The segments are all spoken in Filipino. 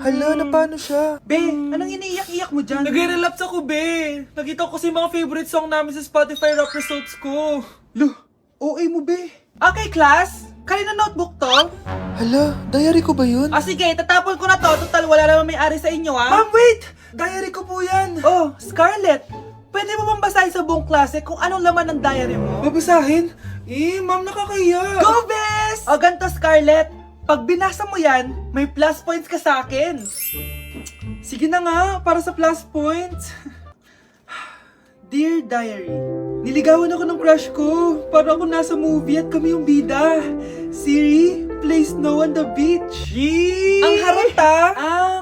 Hala, na paano siya? Be, anong iniiyak-iyak mo dyan? Nagre-relapse ako, be. Nakita ko kasi mga favorite song namin sa Spotify rap results ko. Loh, OA mo, be. Okay, class. Kanina notebook to? Hala, diary ko ba yun? Sige, tatapon ko na to. Total, wala naman may-ari sa inyo, ha? Ma'am, wait! Diary ko po yan. Oh, Scarlett. Pwede mo bang basahin sa buong klase kung anong laman ng diary mo? Babasahin? Ma'am, nakakahiya. Go, Bes! O, ganito, Scarlett. Pag binasa mo yan, may plus points ka sa akin. Sige na nga, para sa plus points. Dear Diary, niligawan ako ng crush ko. Para ako nasa movie at kami yung bida. Siri, play Snow on the Beach. Yee! Ang harot, ha?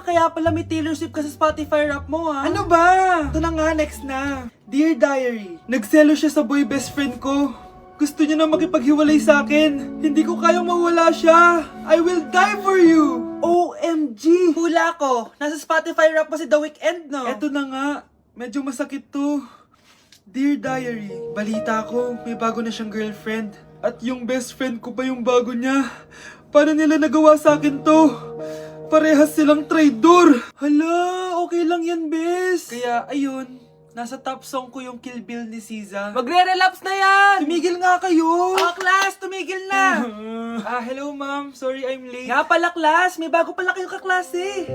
Kaya pala may Taylor Swift ka sa Spotify rap mo, ha? Ano ba? Ito na nga, next na. Dear Diary, nagselo siya sa boy best friend ko. Gusto niya na makipaghiwalay sa akin. Hindi ko kayang mawala siya. I will die for you. OMG! Hula ko. Nasa Spotify rap mo si The Weeknd, no? Eto na nga. Medyo masakit to. Dear Diary, balita ko, may bago na siyang girlfriend. At yung best friend ko pa yung bago niya. Paano nila nagawa sa akin to? Parehas silang traitor. Hala, okay lang yan, bes. Kaya, ayun. Nasa top song ko yung Kill Bill ni SZA. Magre-relapse na yan! Tumigil nga kayo! Oh, class! Tumigil na! Hello ma'am. Sorry I'm late. Nga pala, class! May bago pala kayong kaklase!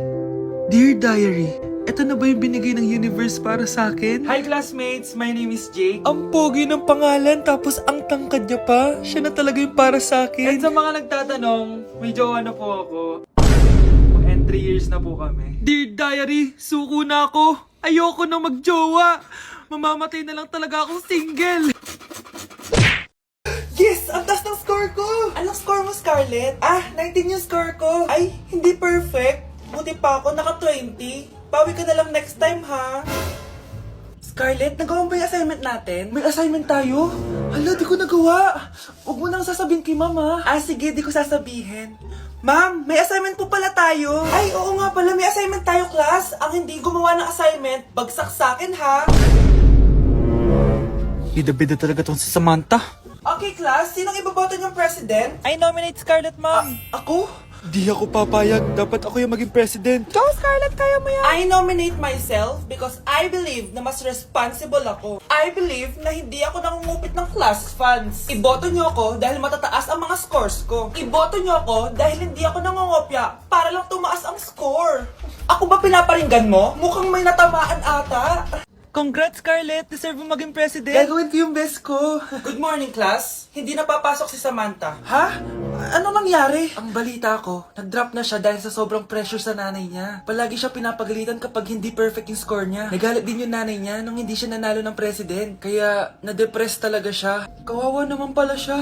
Dear Diary, eto na ba yung binigay ng universe para sa akin? Hi classmates, my name is Jake. Ang pogi ng pangalan tapos ang tangkad niya pa. Siya na talaga yung para sa akin. At sa mga nagtatanong, may jowa na po ako. And 3 years na po kami. Dear Diary, suko na ako. Ayoko na magjowa. Mamamatay na lang talaga akong single. Yes! Ang taas ng score ko! Anong score mo, Scarlett? 19 yung score ko. Ay, hindi perfect. Buti pa ako, naka 20. Pawi ka na lang next time, ha? Scarlett, nagawa mo ba yung assignment natin? May assignment tayo? Hala, di ko nagawa. Huwag mo nang sasabihin kay mama. Sige, di ko sasabihin. Ma'am, may assignment po pala tayo. Ay, oo nga pala, may assignment tayo, class. Ang hindi gumawa ng assignment, bagsak sa akin, ha? Bida-bida talaga tong si Samantha. Okay, class, sinong iboboto niyong president? I nominate Scarlett, ma'am. Ako? Di ako papayag. Dapat ako yung maging president. Go, Scarlett, kaya mo yan. I nominate myself because I believe na mas responsible ako. I believe na hindi ako nangungupit ng class funds. Iboto niyo ako dahil matataas ang mga scores ko. Iboto niyo ako dahil hindi ako nangungopya para lang tumaas ang score. Ako ba pinaparinggan mo? Mukhang may natamaan ata. Congrats, Scarlett. Deserve mo maging president. Gagawin ko yung best ko. Good morning, class. Hindi na papasok si Samantha. Ha? Ano nangyari? Ang balita ko, nag-drop na siya dahil sa sobrang pressure sa nanay niya. Palagi siya pinapagalitan kapag hindi perfect yung score niya. Nagalit din yung nanay niya nung hindi siya nanalo ng president. Kaya, na-depress talaga siya. Kawawa naman pala siya.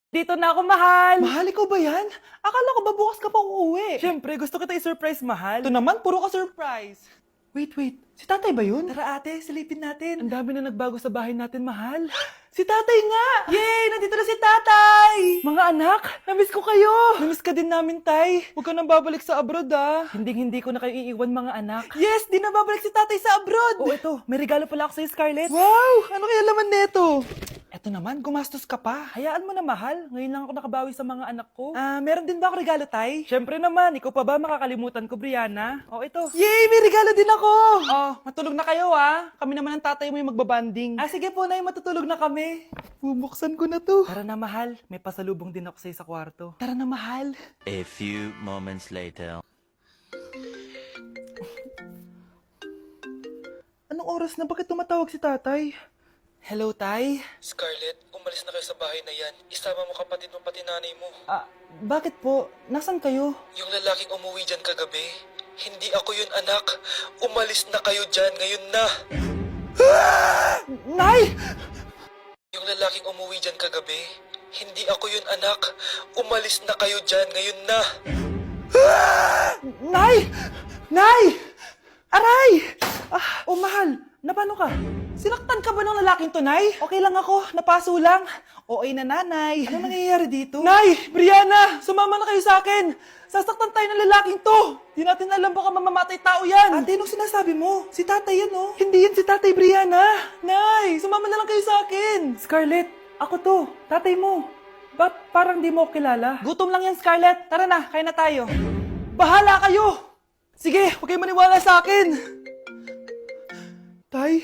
Dito na ako, mahal. Mahal, ikaw ba yan? Akala ko ba bukas ka pa uuwi? Siyempre, gusto kita i-surprise, mahal. Ito naman, puro ka surprise. Wait. Si tatay ba yun? Tara ate, silipin natin. Ang dami na nagbago sa bahay natin, mahal. Si tatay nga! Yay! Nandito na si tatay! Mga anak, namiss ko kayo. Namiss ka din namin, tay. Huwag ka nang babalik sa abroad, Hindi ko na kayo iiwan, mga anak. Yes! Di na babalik si tatay sa abroad! Oh, ito. May regalo pala ako sa'yo, Scarlett. Wow! Ano kaya laman neto? Eto naman, gumastos ka pa. Hayaan mo na, mahal. Ngayon lang ako nakabawi sa mga anak ko. Meron din ba ako regalo, tay? Siyempre naman, ikaw pa ba makakalimutan ko, Brianna? Oh, ito. Yay! May regalo din ako! Oh, matulog na kayo, Kami naman ang tatay mo yung magbabanding. Sige po, nay. Matutulog na kami. Bubuksan ko na to. Tara na, mahal. May pasalubong din ako sa'yo sa kwarto. Tara na, mahal. A few moments later. Anong oras na? Bakit tumatawag si tatay? Hello, tay. Scarlett, umalis na kayo sa bahay na yan. Isama mo kapatid mo pati nanay mo. Bakit po? Nasaan kayo? Yung lalaking umuwi dyan kagabi, hindi ako yun, anak. Umalis na kayo dyan ngayon na. Nay! Yung lalaking umuwi dyan kagabi, hindi ako yun, anak. Umalis na kayo dyan ngayon na. Nay! Nay! Aray! Mahal. Napano ka? Sinaktan ka ba ng lalaking to, Nay? Okay lang ako. Napaso lang. OA na nanay. Ano nangyayari dito? Nay! Brianna! Sumama na kayo sa akin! Sasaktan tayo ng lalaking to! Di natin alam baka mamamatay tao yan! Ate, anong sinasabi mo? Si tatay yan, oh. Hindi yan si tatay, Brianna! Nay! Sumama na lang kayo sa akin! Scarlett, ako to. Tatay mo. Ba't parang di mo ako kilala? Gutom lang yan, Scarlett. Tara na, kain na tayo. Bahala kayo! Sige, huwag kayo maniwala sa akin! Tay,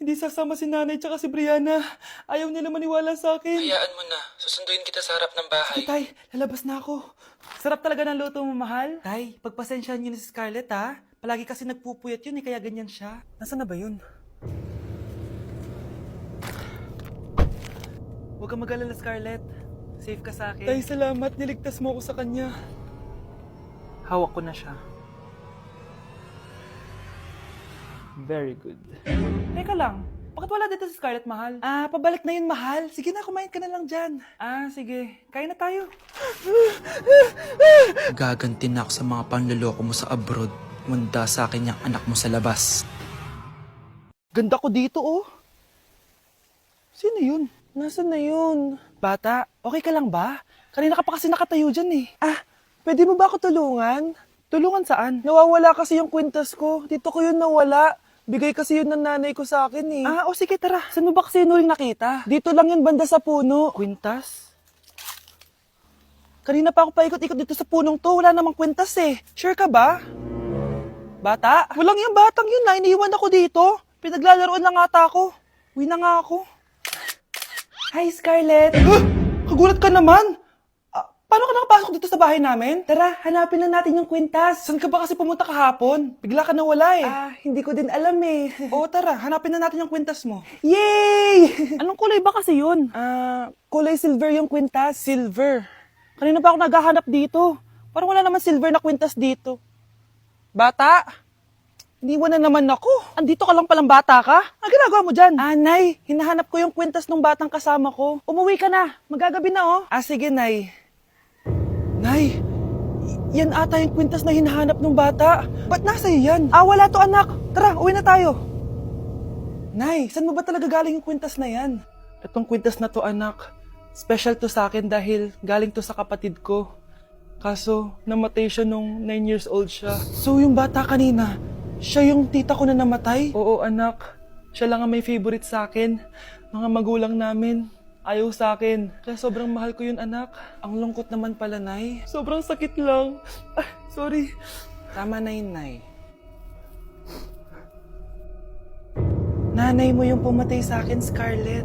hindi sasama si nanay tsaka si Brianna. Ayaw nila maniwala sa akin. Hayaan mo na. Susunduin kita sa harap ng bahay. Sige, Tay, lalabas na ako. Sarap talaga ng luto mo, mahal. Tay, pagpasensyahan niyo na si Scarlett, ha? Palagi kasi nagpupuyat yun, kaya ganyan siya. Nasaan na ba yun? Huwag kang mag-alala, Scarlett. Safe ka sa akin. Tay, salamat. Niligtas mo ako sa kanya. Hawak ko na siya. Very good. Teka lang. Bakit wala dito si Scarlett, mahal? Pabalik na yun, mahal. Sige na, kumain ka na lang dyan. Sige. Kain na tayo. Gaganti na ako sa mga panloloko mo sa abroad. Munda sa akin yung anak mo sa labas. Ganda ko dito, oh. Sino yun? Nasaan na yun? Bata, okay ka lang ba? Kanina ka pa kasi nakatayo dyan, eh. Pwede mo ba ako tulungan? Tulungan saan? Nawawala kasi yung kwintas ko. Dito ko yun nawala. Bigay kasi yun ng nanay ko sa akin, eh. Sige, tara. Saan mo ba kasi yun uling nakita? Dito lang yun, banda sa puno. Kwintas? Kanina pa ako paikot-ikot dito sa punong to. Wala namang kwintas, eh. Sure ka ba? Bata? Walang yung batang yun na. Iniwan ako dito. Pinaglalaroan lang ata ako. Uwi na nga ako. Hi, Scarlett. Kagulat ka naman. Paano ka nakapasok dito sa bahay namin? Tara, hanapin lang natin yung kwintas. Saan ka ba kasi pumunta kahapon? Bigla ka nawala eh. Hindi ko din alam eh. Oo, tara, hanapin na natin yung kwintas mo. Yay! Anong kulay ba kasi yun? Kulay silver yung kwintas. Silver? Kanina pa ako naghahanap dito. Parang wala naman silver na kwintas dito. Bata? Iniwan na naman ako. Andito ka lang palang bata ka? Ano ginagawa mo dyan? Nay, hinahanap ko yung kwintas ng batang kasama ko. Umuwi ka na. Magagabi na oh. Sige, Nay. Nay, yan ata yung kwintas na hinahanap ng bata. Ba't nasa iyo yan? Wala to anak. Tara, uwi na tayo. Nay, saan mo ba talaga galing yung kwintas na yan? Itong kwintas na to anak, special to sa akin dahil galing to sa kapatid ko. Kaso, namatay siya nung 9 years old siya. So yung bata kanina, siya yung tita ko na namatay? Oo anak, siya lang ang may favorite sa akin. Mga magulang namin. Ayaw sa akin. Kaya sobrang mahal ko yun, anak. Ang lungkot naman pala, Nay. Sobrang sakit lang. Sorry. Tama na yun, Nay. Nanay mo yung pumatay sa akin, Scarlett.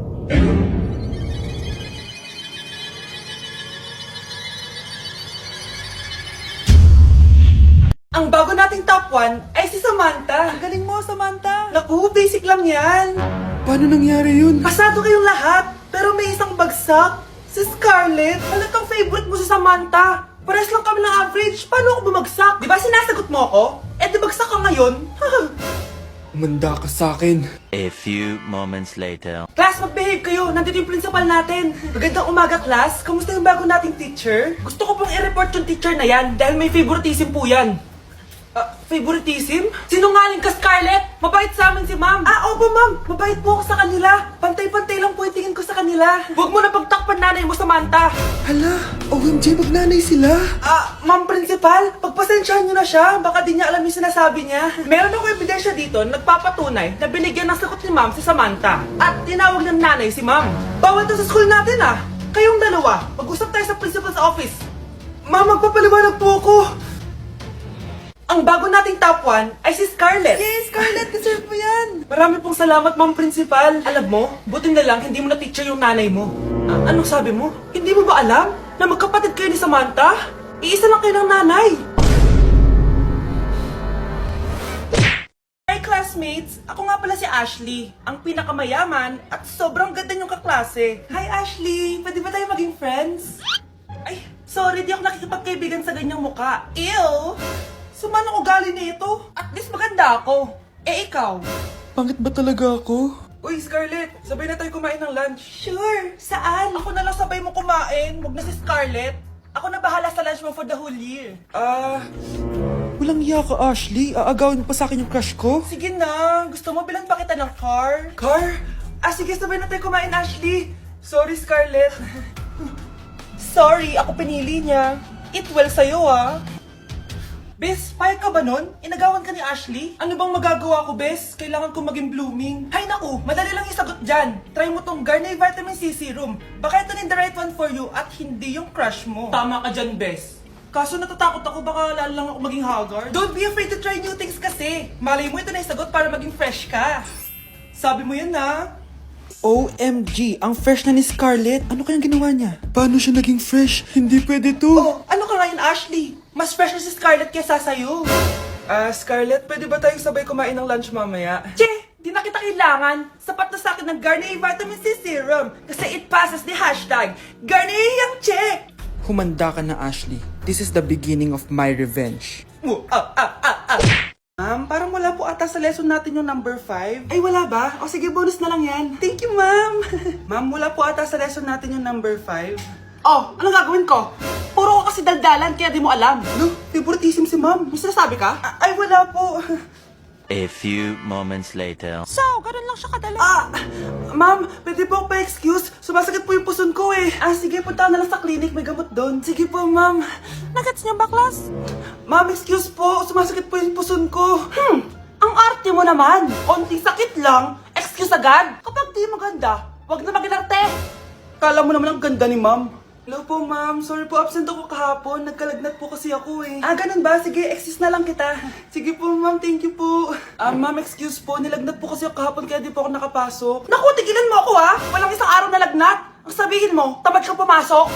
Ang bago nating top 1 ay si Samantha. Ang galing mo, Samantha. Naku, basic lang yan. Paano nangyari yun? Pasado kayong lahat, pero may isang bagsak. Si Scarlett, halatang favorite mo si Samantha. Pares lang kami ng average, paano ako bumagsak? Di ba sinasagot mo ako? Di bagsak ka ngayon? Umanda ka sa akin. A few moments later. Class, mag-behave kayo. Nandito yung principal natin. Magandang umaga, class. Kamusta yung bago nating teacher? Gusto ko pong i-report yung teacher na yan dahil may favoritism po yan. Favoritism? Sinungaling ka, Scarlett! Mabait sa amin si ma'am. Opo, ma'am. Mabait po ako sa kanila. Pantay-pantay lang po yung tingin ko sa kanila. Huwag mo na pagtakpan nanay mo, Samantha. Hala, OMG, magnanay sila. Ma'am principal, pagpasensyahan niyo na siya. Baka di niya alam yung sinasabi niya. Meron ako ebidensya dito nagpapatunay na binigyan ng sagot ni ma'am si Samantha. At tinawag ng nanay si ma'am. Bawal to sa school natin Kayong dalawa, mag-usap tayo sa principal's office. Ma'am, magpapaliwanag po ako. Ang bago nating top 1 ay si Scarlett. Yay, Scarlett! Deserve mo yan! Marami pong salamat, Ma'am Principal. Alam mo, buti na lang hindi mo na-teacher yung nanay mo. Anong sabi mo? Hindi mo ba alam na magkapatid kayo ni Samantha? Iisa lang kayo ng nanay. Hi, classmates! Ako nga pala si Ashley, ang pinakamayaman at sobrang ganda niyong kaklase. Hi, Ashley! Pwede ba tayo maging friends? Ay, sorry, di ako nakikipagkaibigan sa ganyang muka. Ew! Sumano ko ugali nito? At least maganda ako. Ikaw? Pangit ba talaga ako? Uy, Scarlett, sabay na tayo kumain ng lunch. Sure, saan? Ako na lang sabay mo kumain, wag na si Scarlett. Ako na bahala sa lunch mo for the whole year. Walang iya ka, Ashley. Aagawin mo pa sa akin yung crush ko. Sige na, gusto mo bilan pa kita ng car? Car? Sige, sabay na tayo kumain, Ashley. Sorry, Scarlett. Sorry, ako pinili niya. Eat well sa'yo, Bes, payag ka ba nun? Inagawan ka ni Ashley? Ano bang magagawa ko, Bes? Kailangan ko maging blooming. Hay naku, madali lang yung sagot dyan. Try mo tong Garnier Vitamin C Serum. Baka ito ni the right one for you at hindi yung crush mo. Tama ka dyan, Bes. Kaso natatakot ako, baka lalo lang ako maging haggard. Don't be afraid to try new things kasi. Malay mo ito na yung sagot para maging fresh ka. Sabi mo yan na. OMG, ang fresh na ni Scarlett. Ano kayang ginawa niya? Paano siya naging fresh? Hindi pwede to. Oh, ano ka ngayon, Ashley? Mas fresh na si Scarlett kesa sa'yo. Scarlett, pwede ba tayong sabay kumain ng lunch mamaya? Che, di na kita kailangan. Sapat na sa akin ng Garnier Vitamin C Serum. Kasi it passes the hashtag Garnier yang check. Humanda ka na, Ashley. This is the beginning of my revenge. Ma'am, parang wala po ata sa lesson natin yung number 5. Ay, wala ba? O sige, bonus na lang yan. Thank you, ma'am. Ma'am, wala po ata sa lesson natin yung number 5. Oh, anong gagawin ko? Puro ka kasi daldalan, kaya di mo alam. No, favoritism si ma'am. May sinasabi ka? Ay, wala po. A few moments later. So, ganun lang siya kadali. Ma'am, pwede po pa-excuse? Sumasakit po yung puson ko eh. Sige, punta na lang sa clinic, may gamot doon. Sige po, ma'am. Nagets niyo ba, class? Ma'am, excuse po, sumasakit po yung puson ko. Ang arte mo naman. Konting sakit lang, excuse agad. Kapag di maganda, wag na mag-inarte. Kala mo naman ang ganda ni ma'am. Hello po, ma'am. Sorry po, absent ako kahapon. Nagkalagnat po kasi ako eh. Ganun ba? Sige, excuse na lang kita. Sige po, ma'am. Thank you po. Ma'am, excuse po. Nilagnat po kasi ako kahapon kaya di po ako nakapasok. Naku, tigilan mo ako ha! Walang isang araw na lagnat. Ang sabihin mo, tamad kang pumasok.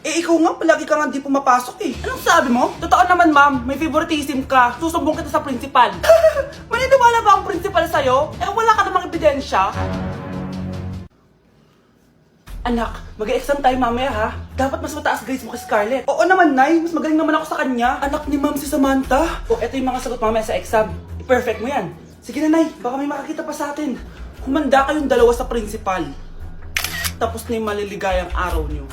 Ikaw nga, palagi ka nga di pumapasok eh. Anong sabi mo? Totoo naman, ma'am. May favoritism ka. Susumbong kita sa principal. Maniniwala ba ang principal sa'yo? Wala ka namang ebidensya. Anak, mag-exam tayo mamaya ha. Dapat mas mataas grades mo kay Scarlett. Oo naman, Nay. Mas magaling naman ako sa kanya. Anak ni ma'am si Samantha. Eto yung mga sagot mamaya sa exam. I-perfect mo yan. Sige na, Nay. Baka may makakita pa sa atin. Humanda kayong dalawa sa principal. Tapos na yung maliligayang araw niyo.